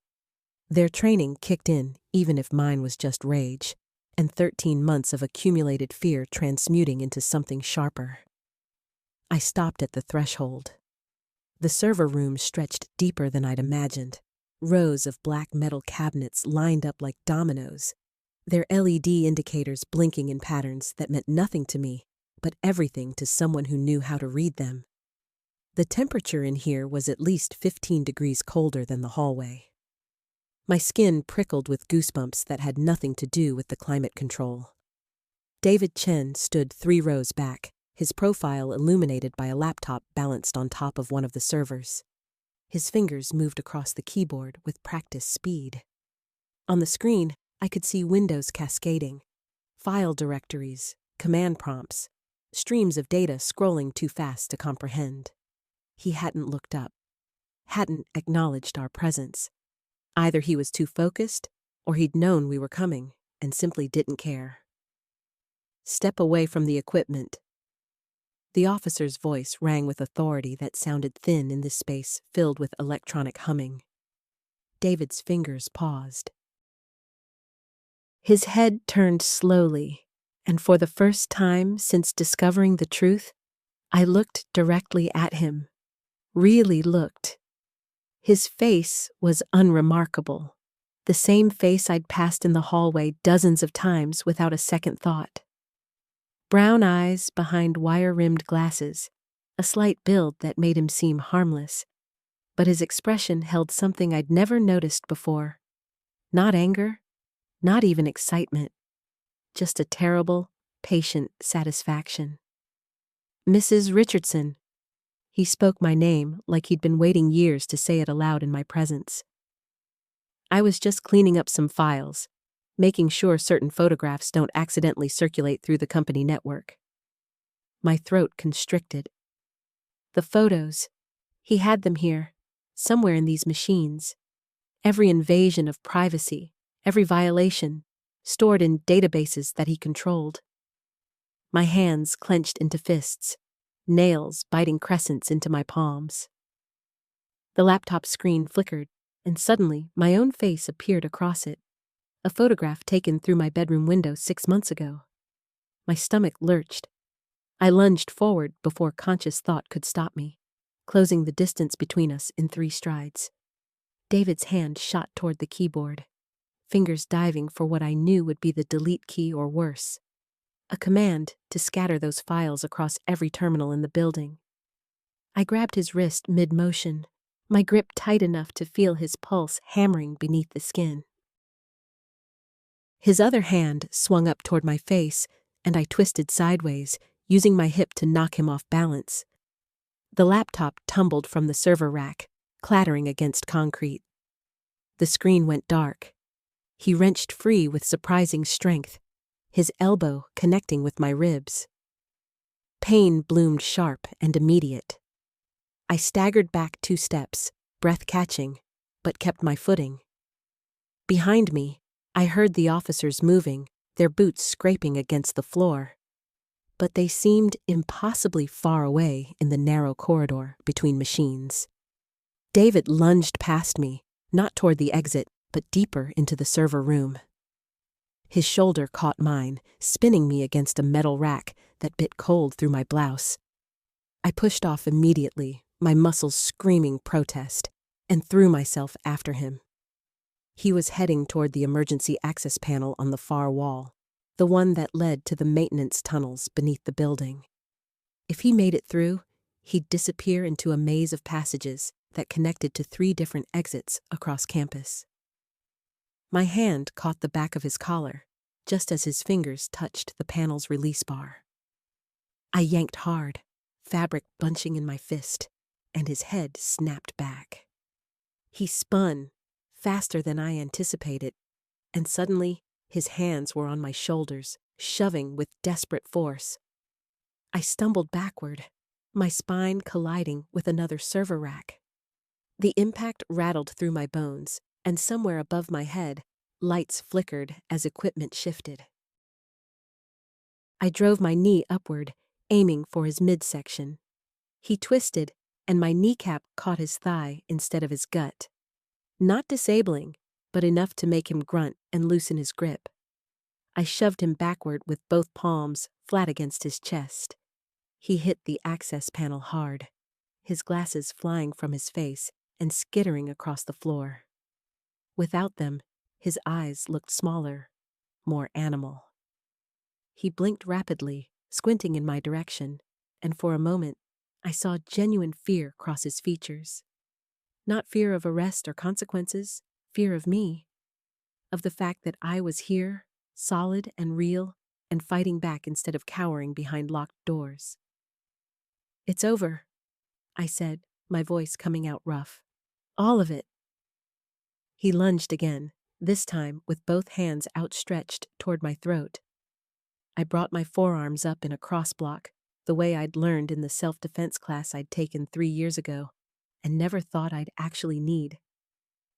Their training kicked in, even if mine was just rage, and 13 months of accumulated fear transmuting into something sharper. I stopped at the threshold. The server room stretched deeper than I'd imagined. Rows of black metal cabinets lined up like dominoes, their LED indicators blinking in patterns that meant nothing to me, but everything to someone who knew how to read them. The temperature in here was at least 15 degrees colder than the hallway. My skin prickled with goosebumps that had nothing to do with the climate control. David Chen stood 3 rows back, his profile illuminated by a laptop balanced on top of one of the servers. His fingers moved across the keyboard with practiced speed. On the screen, I could see windows cascading, file directories, command prompts, streams of data scrolling too fast to comprehend. He hadn't looked up, hadn't acknowledged our presence. Either he was too focused, or he'd known we were coming and simply didn't care. "Step away from the equipment." The officer's voice rang with authority that sounded thin in this space filled with electronic humming. David's fingers paused. His head turned slowly, and for the first time since discovering the truth, I looked directly at him. Really looked. His face was unremarkable, the same face I'd passed in the hallway dozens of times without a second thought. Brown eyes behind wire-rimmed glasses, a slight build that made him seem harmless, but his expression held something I'd never noticed before. Not anger, not even excitement, just a terrible, patient satisfaction. "Mrs. Richardson." He spoke my name like he'd been waiting years to say it aloud in my presence. "I was just cleaning up some files, making sure certain photographs don't accidentally circulate through the company network." My throat constricted. The photos, he had them here, somewhere in these machines. Every invasion of privacy, every violation, stored in databases that he controlled. My hands clenched into fists, nails biting crescents into my palms. The laptop screen flickered, and suddenly my own face appeared across it, a photograph taken through my bedroom window 6 months ago. My stomach lurched. I lunged forward before conscious thought could stop me, closing the distance between us in 3 strides. David's hand shot toward the keyboard, fingers diving for what I knew would be the delete key or worse. A command to scatter those files across every terminal in the building. I grabbed his wrist mid-motion, my grip tight enough to feel his pulse hammering beneath the skin. His other hand swung up toward my face, and I twisted sideways, using my hip to knock him off balance. The laptop tumbled from the server rack, clattering against concrete. The screen went dark. He wrenched free with surprising strength, his elbow connecting with my ribs. Pain bloomed sharp and immediate. I staggered back 2 steps, breath catching, but kept my footing. Behind me, I heard the officers moving, their boots scraping against the floor. But they seemed impossibly far away in the narrow corridor between machines. David lunged past me, not toward the exit, but deeper into the server room. His shoulder caught mine, spinning me against a metal rack that bit cold through my blouse. I pushed off immediately, my muscles screaming protest, and threw myself after him. He was heading toward the emergency access panel on the far wall, the one that led to the maintenance tunnels beneath the building. If he made it through, he'd disappear into a maze of passages that connected to 3 different exits across campus. My hand caught the back of his collar, just as his fingers touched the panel's release bar. I yanked hard, fabric bunching in my fist, and his head snapped back. He spun, faster than I anticipated, and suddenly his hands were on my shoulders, shoving with desperate force. I stumbled backward, my spine colliding with another server rack. The impact rattled through my bones, and somewhere above my head, lights flickered as equipment shifted. I drove my knee upward, aiming for his midsection. He twisted, and my kneecap caught his thigh instead of his gut. Not disabling, but enough to make him grunt and loosen his grip. I shoved him backward with both palms flat against his chest. He hit the access panel hard. his glasses flying from his face and skittering across the floor. Without them, his eyes looked smaller, more animal. He blinked rapidly, squinting in my direction, and for a moment, I saw genuine fear cross his features. Not fear of arrest or consequences, fear of me, of the fact that I was here, solid and real, and fighting back instead of cowering behind locked doors. "It's over," I said, my voice coming out rough. "All of it." He lunged again, this time with both hands outstretched toward my throat. I brought my forearms up in a cross block, the way I'd learned in the self-defense class I'd taken 3 years ago, and never thought I'd actually need.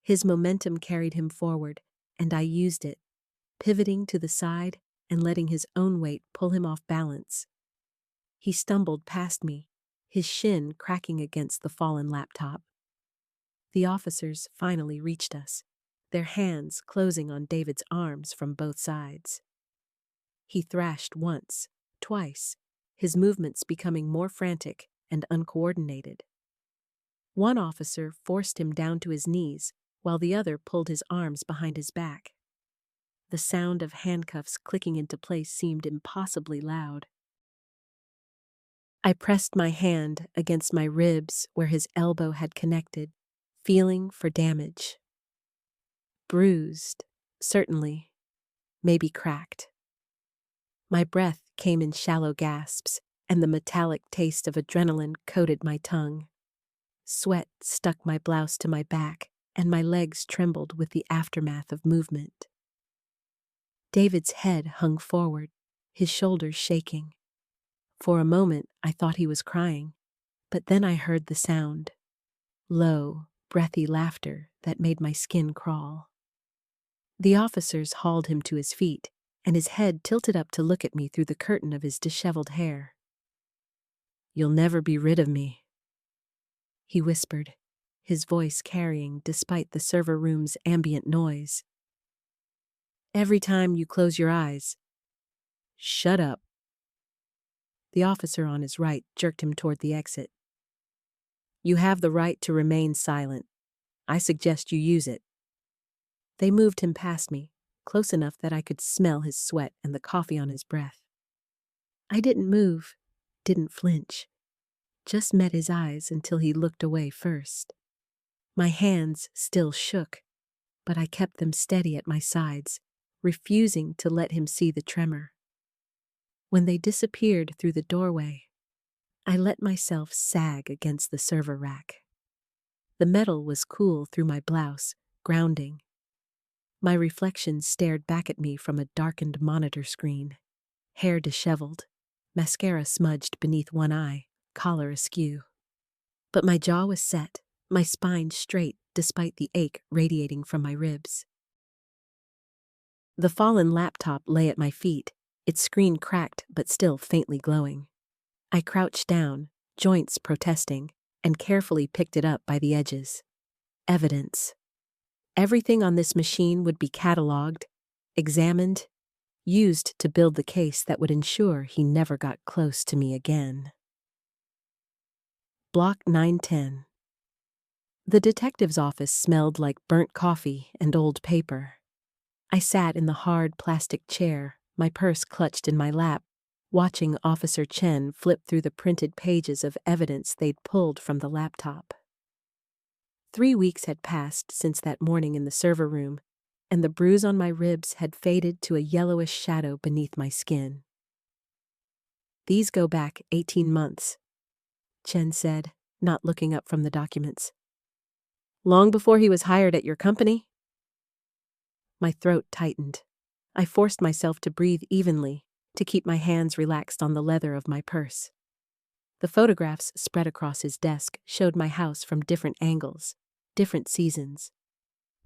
His momentum carried him forward, and I used it, pivoting to the side and letting his own weight pull him off balance. He stumbled past me, his shin cracking against the fallen laptop. The officers finally reached us, their hands closing on David's arms from both sides. He thrashed once, twice, his movements becoming more frantic and uncoordinated. One officer forced him down to his knees, while the other pulled his arms behind his back. The sound of handcuffs clicking into place seemed impossibly loud. I pressed my hand against my ribs where his elbow had connected, feeling for damage. Bruised, certainly, maybe cracked. My breath came in shallow gasps, and the metallic taste of adrenaline coated my tongue. Sweat stuck my blouse to my back, and my legs trembled with the aftermath of movement. David's head hung forward, his shoulders shaking. For a moment, I thought he was crying, but then I heard the sound. Low, breathy laughter that made my skin crawl. The officers hauled him to his feet, and his head tilted up to look at me through the curtain of his disheveled hair. "You'll never be rid of me," he whispered, his voice carrying despite the server room's ambient noise. "Every time you close your eyes." "Shut up." The officer on his right jerked him toward the exit. "You have the right to remain silent. I suggest you use it." They moved him past me, close enough that I could smell his sweat and the coffee on his breath. I didn't move, didn't flinch, just met his eyes until he looked away first. My hands still shook, but I kept them steady at my sides, refusing to let him see the tremor. When they disappeared through the doorway, I let myself sag against the server rack. The metal was cool through my blouse, grounding. My reflection stared back at me from a darkened monitor screen. Hair disheveled, mascara smudged beneath one eye, collar askew. But my jaw was set, my spine straight despite the ache radiating from my ribs. The fallen laptop lay at my feet, its screen cracked but still faintly glowing. I crouched down, joints protesting, and carefully picked it up by the edges. Evidence. Everything on this machine would be cataloged, examined, used to build the case that would ensure he never got close to me again. Block 910. The detective's office smelled like burnt coffee and old paper. I sat in the hard plastic chair, my purse clutched in my lap, watching Officer Chen flip through the printed pages of evidence they'd pulled from the laptop. 3 weeks had passed since that morning in the server room, and the bruise on my ribs had faded to a yellowish shadow beneath my skin. "These go back 18 months, Chen said, not looking up from the documents. "Long before he was hired at your company?" My throat tightened. I forced myself to breathe evenly, to keep my hands relaxed on the leather of my purse. The photographs spread across his desk showed my house from different angles, different seasons.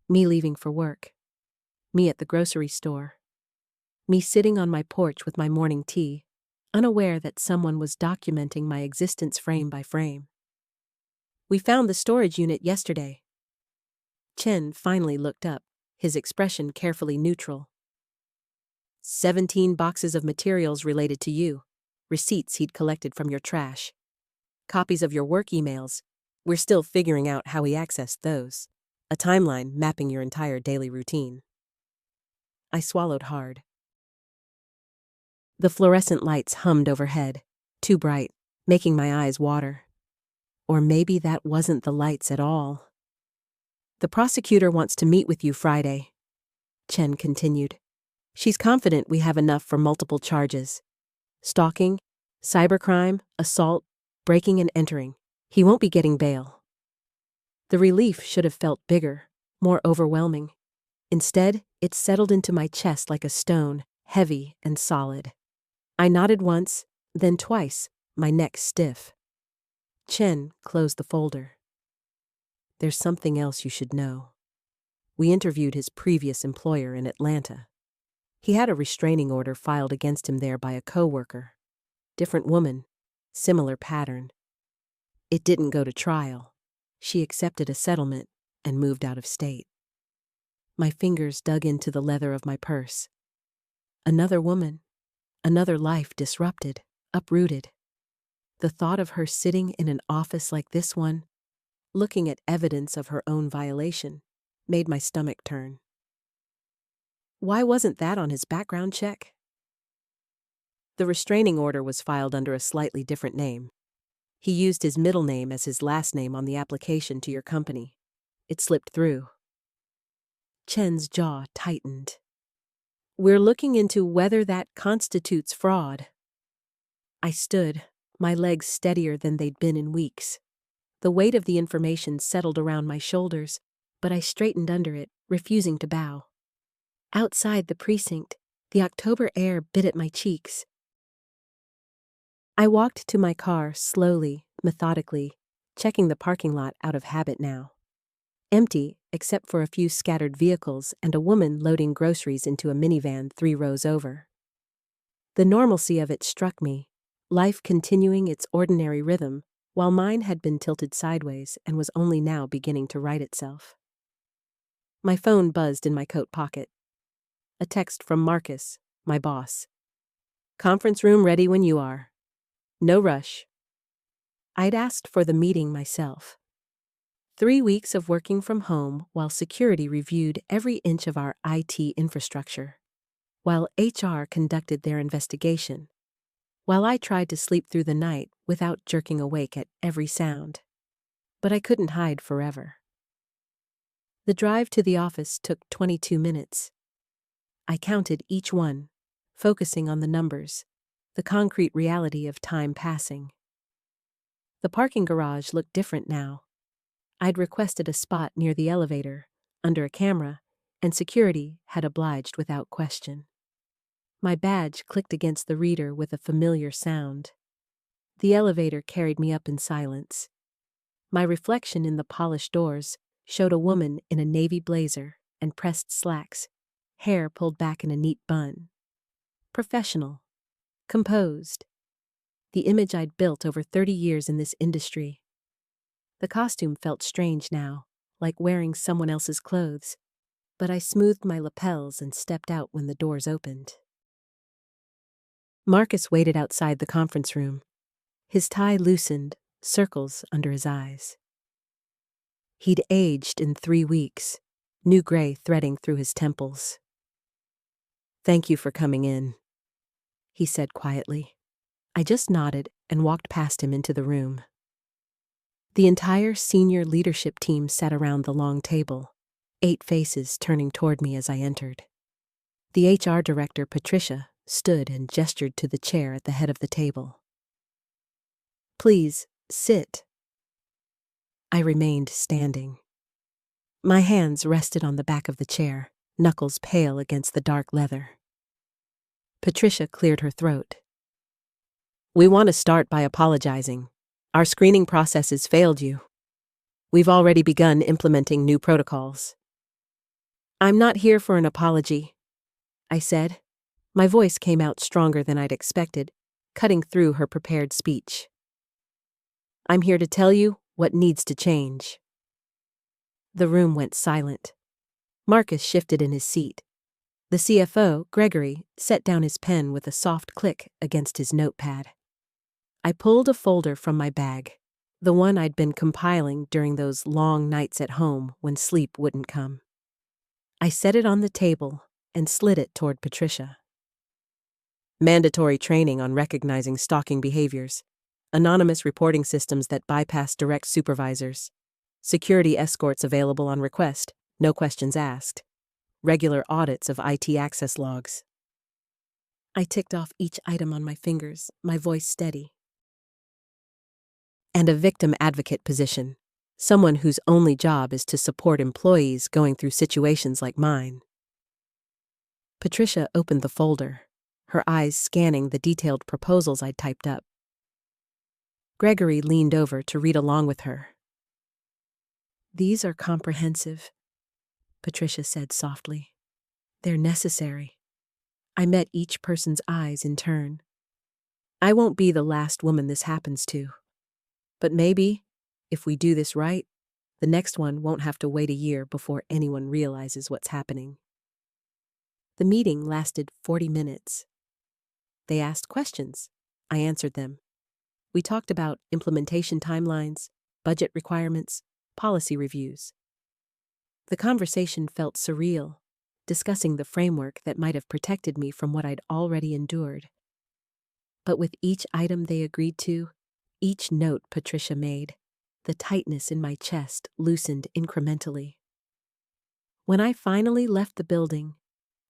Me leaving for work. Me at the grocery store. Me sitting on my porch with my morning tea, unaware that someone was documenting my existence frame by frame. "We found the storage unit yesterday." Chen finally looked up, his expression carefully neutral. 17 boxes of materials related to you, receipts he'd collected from your trash. Copies of your work emails. We're still figuring out how he accessed those. A timeline mapping your entire daily routine. I swallowed hard. The fluorescent lights hummed overhead, too bright, making my eyes water. Or maybe that wasn't the lights at all. The prosecutor wants to meet with you Friday, Chen continued. She's confident we have enough for multiple charges. Stalking, cybercrime, assault, breaking and entering. He won't be getting bail. The relief should have felt bigger, more overwhelming. Instead, it settled into my chest like a stone, heavy and solid. I nodded once, then twice, my neck stiff. Chen closed the folder. There's something else you should know. We interviewed his previous employer in Atlanta. He had a restraining order filed against him there by a coworker. Different woman, similar pattern. It didn't go to trial. She accepted a settlement and moved out of state. My fingers dug into the leather of my purse. Another woman, another life disrupted, uprooted. The thought of her sitting in an office like this one, looking at evidence of her own violation, made my stomach turn. Why wasn't that on his background check? The restraining order was filed under a slightly different name. He used his middle name as his last name on the application to your company. It slipped through. Chen's jaw tightened. We're looking into whether that constitutes fraud. I stood, my legs steadier than they'd been in weeks. The weight of the information settled around my shoulders, but I straightened under it, refusing to bow. Outside the precinct, the October air bit at my cheeks. I walked to my car slowly, methodically, checking the parking lot out of habit now. Empty, except for a few scattered vehicles and a woman loading groceries into a minivan 3 rows over. The normalcy of it struck me, life continuing its ordinary rhythm, while mine had been tilted sideways and was only now beginning to right itself. My phone buzzed in my coat pocket. A text from Marcus, my boss. Conference room ready when you are. No rush. I'd asked for the meeting myself. 3 weeks of working from home while security reviewed every inch of our IT infrastructure, while HR conducted their investigation, while I tried to sleep through the night without jerking awake at every sound. But I couldn't hide forever. The drive to the office took 22 minutes. I counted each one, focusing on the numbers, the concrete reality of time passing. The parking garage looked different now. I'd requested a spot near the elevator, under a camera, and security had obliged without question. My badge clicked against the reader with a familiar sound. The elevator carried me up in silence. My reflection in the polished doors showed a woman in a navy blazer and pressed slacks, hair pulled back in a neat bun. Professional. Composed. The image I'd built over 30 years in this industry. The costume felt strange now, like wearing someone else's clothes, but I smoothed my lapels and stepped out when the doors opened. Marcus waited outside the conference room. His tie loosened, circles under his eyes. He'd aged in 3 weeks, new gray threading through his temples. Thank you for coming in, he said quietly. I just nodded and walked past him into the room. The entire senior leadership team sat around the long table, 8 faces turning toward me as I entered. The HR director, Patricia, stood and gestured to the chair at the head of the table. Please, sit. I remained standing. My hands rested on the back of the chair, knuckles pale against the dark leather. Patricia cleared her throat. We want to start by apologizing. Our screening processes failed you. We've already begun implementing new protocols. I'm not here for an apology, I said. My voice came out stronger than I'd expected, cutting through her prepared speech. I'm here to tell you what needs to change. The room went silent. Marcus shifted in his seat. The CFO, Gregory, set down his pen with a soft click against his notepad. I pulled a folder from my bag, the one I'd been compiling during those long nights at home when sleep wouldn't come. I set it on the table and slid it toward Patricia. Mandatory training on recognizing stalking behaviors, anonymous reporting systems that bypass direct supervisors, security escorts available on request, no questions asked, regular audits of IT access logs. I ticked off each item on my fingers, my voice steady. And a victim advocate position, someone whose only job is to support employees going through situations like mine. Patricia opened the folder, her eyes scanning the detailed proposals I'd typed up. Gregory leaned over to read along with her. "These are comprehensive," Patricia said softly. "They're necessary." I met each person's eyes in turn. I won't be the last woman this happens to. But maybe, if we do this right, the next one won't have to wait a year before anyone realizes what's happening. The meeting lasted 40 minutes. They asked questions. I answered them. We talked about implementation timelines, budget requirements, policy reviews. The conversation felt surreal, discussing the framework that might have protected me from what I'd already endured. But with each item they agreed to, each note Patricia made, the tightness in my chest loosened incrementally. When I finally left the building,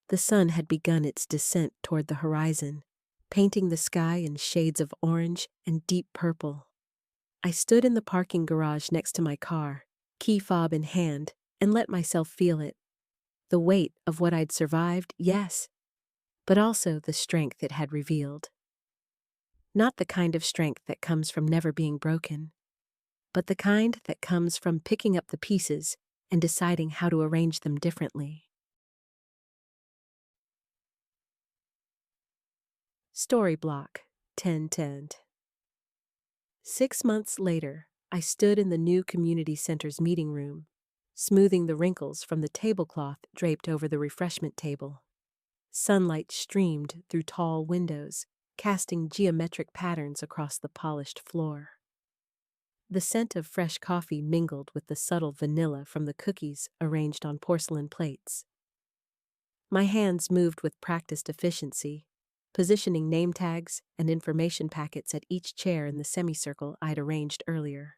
the sun had begun its descent toward the horizon, painting the sky in shades of orange and deep purple. I stood in the parking garage next to my car, key fob in hand, and let myself feel it. The weight of what I'd survived, yes, but also the strength it had revealed. Not the kind of strength that comes from never being broken, but the kind that comes from picking up the pieces and deciding how to arrange them differently. Story block 1010. 6 months later, I stood in the new community center's meeting room, smoothing the wrinkles from the tablecloth draped over the refreshment table. Sunlight streamed through tall windows, casting geometric patterns across the polished floor. The scent of fresh coffee mingled with the subtle vanilla from the cookies arranged on porcelain plates. My hands moved with practiced efficiency, positioning name tags and information packets at each chair in the semicircle I'd arranged earlier.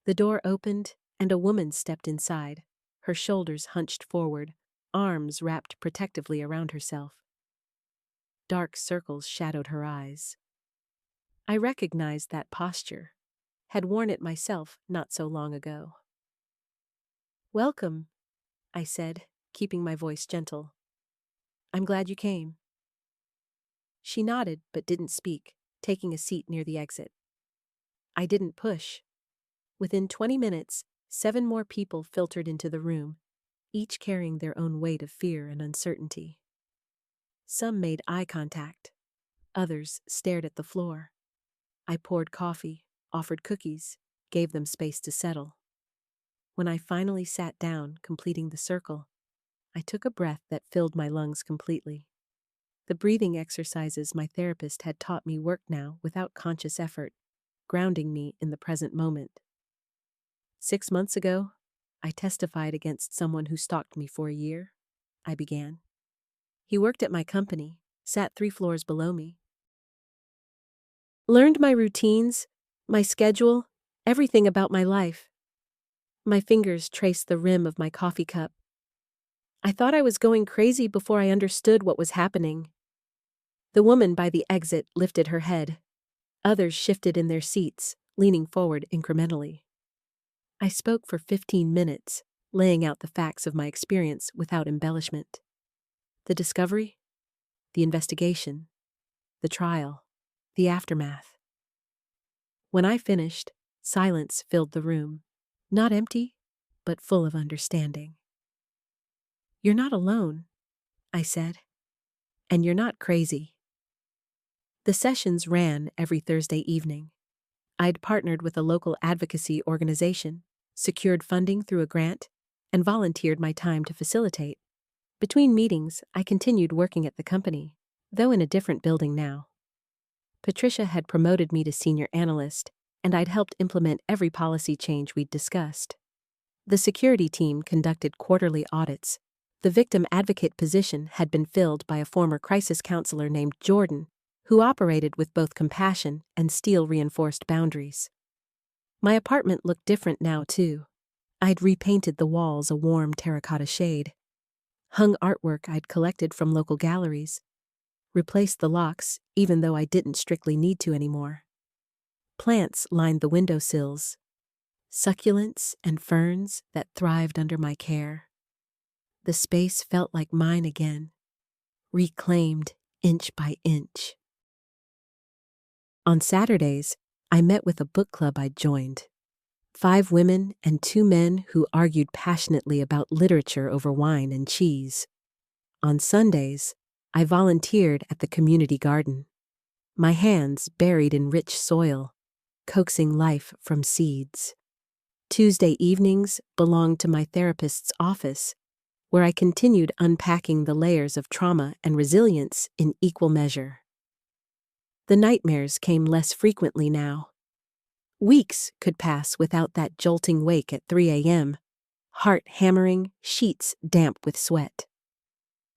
The door opened, and a woman stepped inside, her shoulders hunched forward, arms wrapped protectively around herself. Dark circles shadowed her eyes. I recognized that posture, had worn it myself not so long ago. "Welcome," I said, keeping my voice gentle. "I'm glad you came." She nodded but didn't speak, taking a seat near the exit. I didn't push. Within 20 minutes, 7 more people filtered into the room, each carrying their own weight of fear and uncertainty. Some made eye contact. Others stared at the floor. I poured coffee, offered cookies, gave them space to settle. When I finally sat down, completing the circle, I took a breath that filled my lungs completely. The breathing exercises my therapist had taught me worked now without conscious effort, grounding me in the present moment. 6 months ago, I testified against someone who stalked me for a year, I began. He worked at my company, sat 3 floors below me. Learned my routines, my schedule, everything about my life. My fingers traced the rim of my coffee cup. I thought I was going crazy before I understood what was happening. The woman by the exit lifted her head. Others shifted in their seats, leaning forward incrementally. I spoke for 15 minutes, laying out the facts of my experience without embellishment. The discovery, the investigation, the trial, the aftermath. When I finished, silence filled the room, not empty, but full of understanding. "You're not alone," I said, "and you're not crazy." The sessions ran every Thursday evening. I'd partnered with a local advocacy organization, secured funding through a grant, and volunteered my time to facilitate. Between meetings, I continued working at the company, though in a different building now. Patricia had promoted me to senior analyst, and I'd helped implement every policy change we'd discussed. The security team conducted quarterly audits. The victim advocate position had been filled by a former crisis counselor named Jordan, who operated with both compassion and steel-reinforced boundaries. My apartment looked different now, too. I'd repainted the walls a warm terracotta shade, hung artwork I'd collected from local galleries, replaced the locks even though I didn't strictly need to anymore. Plants lined the windowsills, succulents and ferns that thrived under my care. The space felt like mine again, reclaimed inch by inch. On Saturdays, I met with a book club I'd joined. 5 women and 2 men who argued passionately about literature over wine and cheese. On Sundays, I volunteered at the community garden, my hands buried in rich soil, coaxing life from seeds. Tuesday evenings belonged to my therapist's office, where I continued unpacking the layers of trauma and resilience in equal measure. The nightmares came less frequently now. Weeks could pass without that jolting wake at 3 a.m., heart hammering, sheets damp with sweat.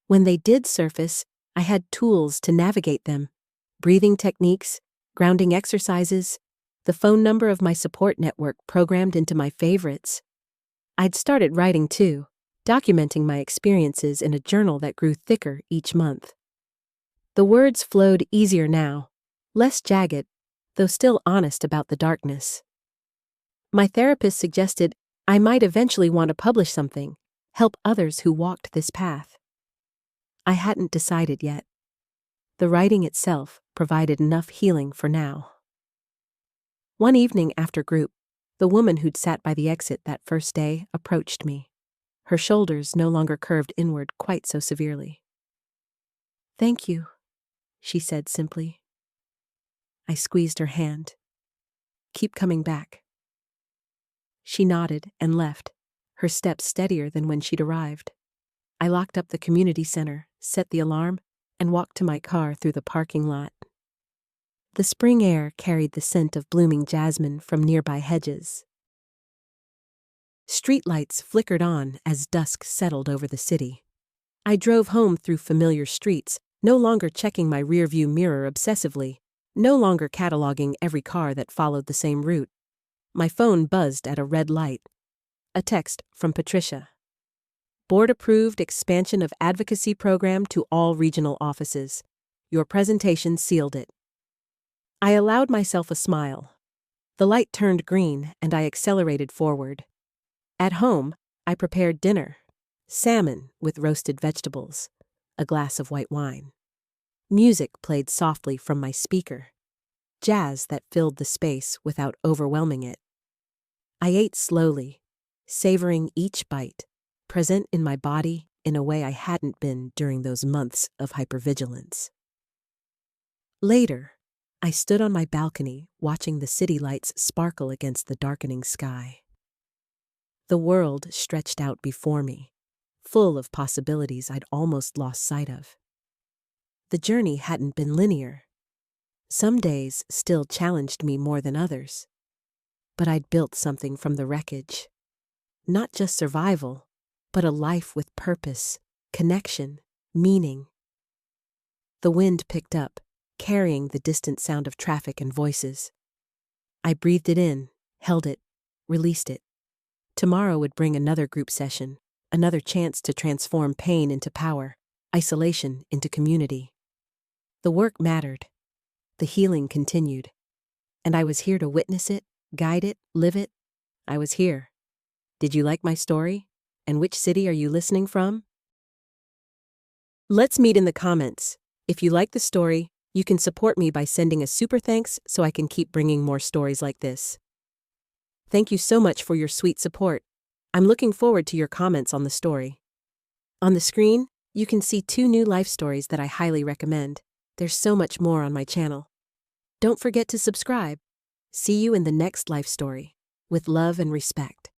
When they did surface, I had tools to navigate them: breathing techniques, grounding exercises, the phone number of my support network programmed into my favorites. I'd started writing too, documenting my experiences in a journal that grew thicker each month. The words flowed easier now, less jagged, though still honest about the darkness. My therapist suggested I might eventually want to publish something, help others who walked this path. I hadn't decided yet. The writing itself provided enough healing for now. One evening after group, the woman who'd sat by the exit that first day approached me. Her shoulders no longer curved inward quite so severely. "Thank you," she said simply. I squeezed her hand. "Keep coming back." She nodded and left, her steps steadier than when she'd arrived. I locked up the community center, set the alarm, and walked to my car through the parking lot. The spring air carried the scent of blooming jasmine from nearby hedges. Streetlights flickered on as dusk settled over the city. I drove home through familiar streets, no longer checking my rearview mirror obsessively, no longer cataloging every car that followed the same route. My phone buzzed at a red light. A text from Patricia. "Board-approved expansion of advocacy program to all regional offices. Your presentation sealed it." I allowed myself a smile. The light turned green and I accelerated forward. At home, I prepared dinner. Salmon with roasted vegetables. A glass of white wine. Music played softly from my speaker. Jazz that filled the space without overwhelming it. I ate slowly, savoring each bite, present in my body in a way I hadn't been during those months of hypervigilance. Later, I stood on my balcony watching the city lights sparkle against the darkening sky. The world stretched out before me, full of possibilities I'd almost lost sight of. The journey hadn't been linear. Some days still challenged me more than others. But I'd built something from the wreckage. Not just survival, but a life with purpose, connection, meaning. The wind picked up, carrying the distant sound of traffic and voices. I breathed it in, held it, released it. Tomorrow would bring another group session, another chance to transform pain into power, isolation into community. The work mattered. The healing continued. And I was here to witness it, guide it, live it. I was here. Did you like my story? And which city are you listening from? Let's meet in the comments. If you like the story, you can support me by sending a super thanks so I can keep bringing more stories like this. Thank you so much for your sweet support. I'm looking forward to your comments on the story. On the screen, you can see 2 new life stories that I highly recommend. There's so much more on my channel. Don't forget to subscribe. See you in the next life story. With love and respect.